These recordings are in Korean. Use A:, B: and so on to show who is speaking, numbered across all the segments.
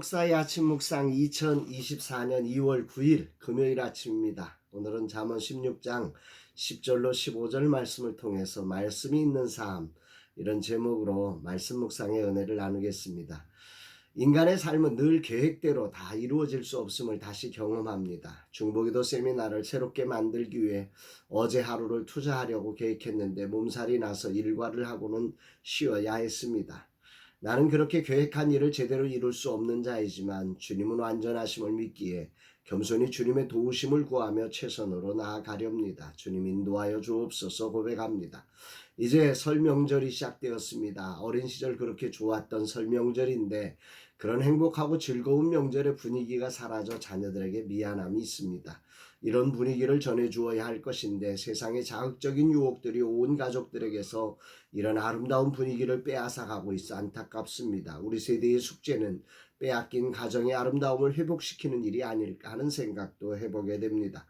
A: 목사의 아침 묵상 2024년 2월 9일 금요일 아침입니다. 오늘은 잠언 16장 10절로 15절 말씀을 통해서 말씀이 있는 삶, 이런 제목으로 말씀 묵상의 은혜를 나누겠습니다. 인간의 삶은 늘 계획대로 다 이루어질 수 없음을 다시 경험합니다. 중보기도 세미나를 새롭게 만들기 위해 어제 하루를 투자하려고 계획했는데 몸살이 나서 일과를 하고는 쉬어야 했습니다. 나는 그렇게 계획한 일을 제대로 이룰 수 없는 자이지만 주님은 완전하심을 믿기에 겸손히 주님의 도우심을 구하며 최선으로 나아가렵니다. 주님 인도하여 주옵소서 고백합니다. 이제 설 명절이 시작되었습니다. 어린 시절 그렇게 좋았던 설 명절인데 그런 행복하고 즐거운 명절의 분위기가 사라져 자녀들에게 미안함이 있습니다. 이런 분위기를 전해주어야 할 것인데 세상의 자극적인 유혹들이 온 가족들에게서 이런 아름다운 분위기를 빼앗아가고 있어 안타깝습니다. 우리 세대의 숙제는 빼앗긴 가정의 아름다움을 회복시키는 일이 아닐까 하는 생각도 해보게 됩니다.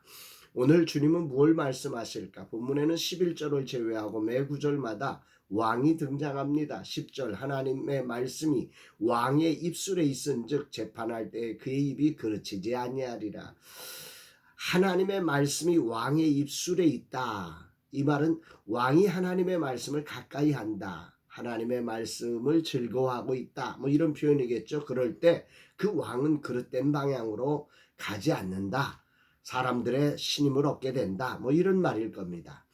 A: 오늘 주님은 무엇을 말씀하실까? 본문에는 11절을 제외하고 매 구절마다 왕이 등장합니다. 10절 하나님의 말씀이 왕의 입술에 있은즉 재판할 때 그의 입이 그르치지 아니하리라. 하나님의 말씀이 왕의 입술에 있다. 이 말은 왕이 하나님의 말씀을 가까이 한다. 하나님의 말씀을 즐거워하고 있다. 이런 표현이겠죠. 그럴 때 그 왕은 그릇된 방향으로 가지 않는다. 사람들의 신임을 얻게 된다. 이런 말일 겁니다.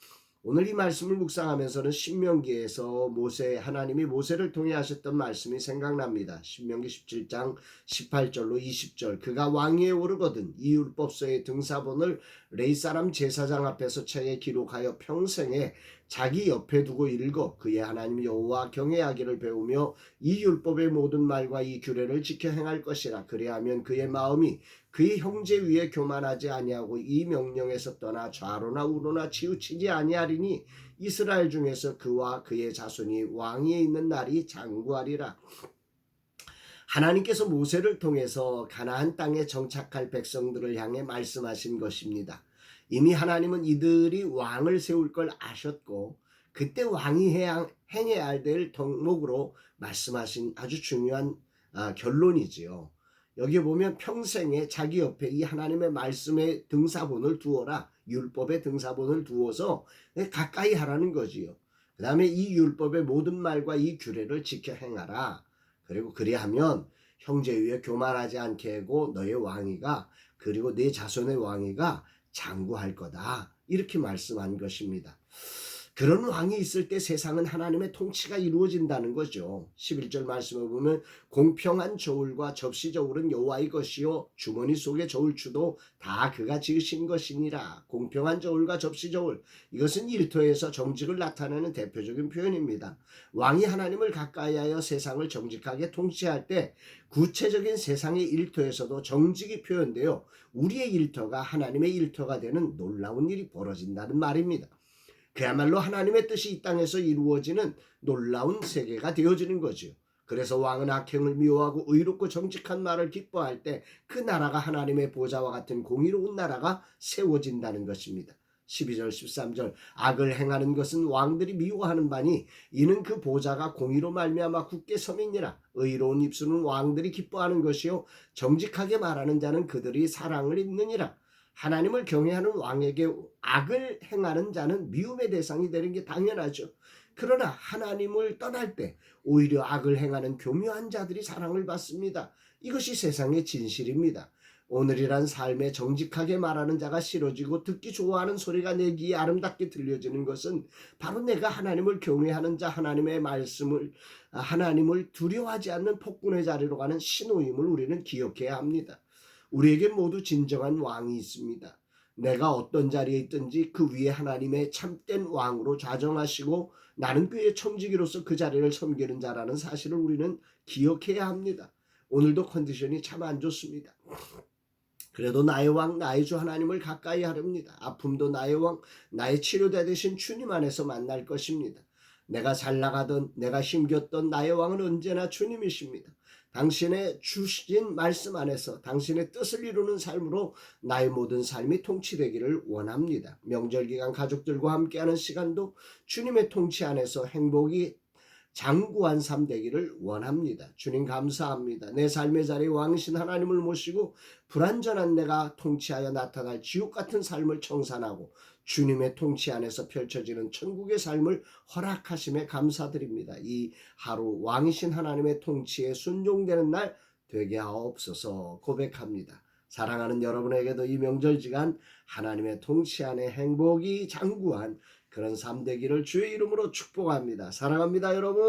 A: 오늘 이 말씀을 묵상하면서는 신명기에서 하나님이 모세를 통해 하셨던 말씀이 생각납니다. 신명기 17장 18절로 20절 그가 왕위에 오르거든 이 율법서의 등사본을 레위 사람 제사장 앞에서 책에 기록하여 평생에 자기 옆에 두고 읽어 그의 하나님 여호와 경외하기를 배우며 이 율법의 모든 말과 이 규례를 지켜 행할 것이라. 그리하면 그의 마음이 그의 형제 위에 교만하지 아니하고 이 명령에서 떠나 좌로나 우로나 치우치지 아니하리니 이스라엘 중에서 그와 그의 자손이 왕위에 있는 날이 장구하리라. 하나님께서 모세를 통해서 가나안 땅에 정착할 백성들을 향해 말씀하신 것입니다. 이미 하나님은 이들이 왕을 세울 걸 아셨고 그때 왕이 행해야 할 덕목으로 말씀하신 아주 중요한 결론이지요. 여기 보면 평생에 자기 옆에 이 하나님의 말씀의 등사본을 두어라. 율법의 등사본을 두어서 가까이 하라는 거지요. 그 다음에 이 율법의 모든 말과 이 규례를 지켜 행하라. 그리고 그리하면 형제 위에 교만하지 않게 하고 너의 왕위가 그리고 네 자손의 왕위가 장구할 거다. 이렇게 말씀한 것입니다. 그런 왕이 있을 때 세상은 하나님의 통치가 이루어진다는 거죠. 11절 말씀을 보면 공평한 저울과 접시 저울은 여호와의 것이요 주머니 속의 저울추도 다 그가 지으신 것이니라. 공평한 저울과 접시 저울, 이것은 일터에서 정직을 나타내는 대표적인 표현입니다. 왕이 하나님을 가까이하여 세상을 정직하게 통치할 때 구체적인 세상의 일터에서도 정직이 표현되어 우리의 일터가 하나님의 일터가 되는 놀라운 일이 벌어진다는 말입니다. 그야말로 하나님의 뜻이 이 땅에서 이루어지는 놀라운 세계가 되어지는 거죠. 그래서 왕은 악행을 미워하고 의롭고 정직한 말을 기뻐할 때 그 나라가 하나님의 보좌와 같은 공의로운 나라가 세워진다는 것입니다. 12절 13절 악을 행하는 것은 왕들이 미워하는 바니 이는 그 보좌가 공의로 말미암아 굳게 섬이니라. 의로운 입술은 왕들이 기뻐하는 것이요 정직하게 말하는 자는 그들이 사랑을 입느니라. 하나님을 경외하는 왕에게 악을 행하는 자는 미움의 대상이 되는 게 당연하죠. 그러나 하나님을 떠날 때 오히려 악을 행하는 교묘한 자들이 사랑을 받습니다. 이것이 세상의 진실입니다. 오늘이란 삶에 정직하게 말하는 자가 싫어지고 듣기 좋아하는 소리가 내 귀에 아름답게 들려지는 것은 바로 내가 하나님을 경외하는 자, 하나님을 두려워하지 않는 폭군의 자리로 가는 신호임을 우리는 기억해야 합니다. 우리에게 모두 진정한 왕이 있습니다. 내가 어떤 자리에 있든지 그 위에 하나님의 참된 왕으로 좌정하시고 나는 그의 청지기로서 그 자리를 섬기는 자라는 사실을 우리는 기억해야 합니다. 오늘도 컨디션이 참 안 좋습니다. 그래도 나의 왕, 나의 주 하나님을 가까이 하렵니다. 아픔도 나의 왕, 나의 치료자 되신 주님 안에서 만날 것입니다. 내가 잘 나가던, 내가 힘겼던 나의 왕은 언제나 주님이십니다. 당신의 주신 말씀 안에서 당신의 뜻을 이루는 삶으로 나의 모든 삶이 통치되기를 원합니다. 명절 기간 가족들과 함께하는 시간도 주님의 통치 안에서 행복이 장구한 삶 되기를 원합니다. 주님 감사합니다. 내 삶의 자리에 왕이신 하나님을 모시고 불완전한 내가 통치하여 나타날 지옥 같은 삶을 청산하고 주님의 통치 안에서 펼쳐지는 천국의 삶을 허락하심에 감사드립니다. 이 하루 왕이신 하나님의 통치에 순종되는 날 되게 하옵소서 고백합니다. 사랑하는 여러분에게도 이 명절지간 하나님의 통치 안에 행복이 장구한 그런 삶 되기를 주의 이름으로 축복합니다. 사랑합니다, 여러분.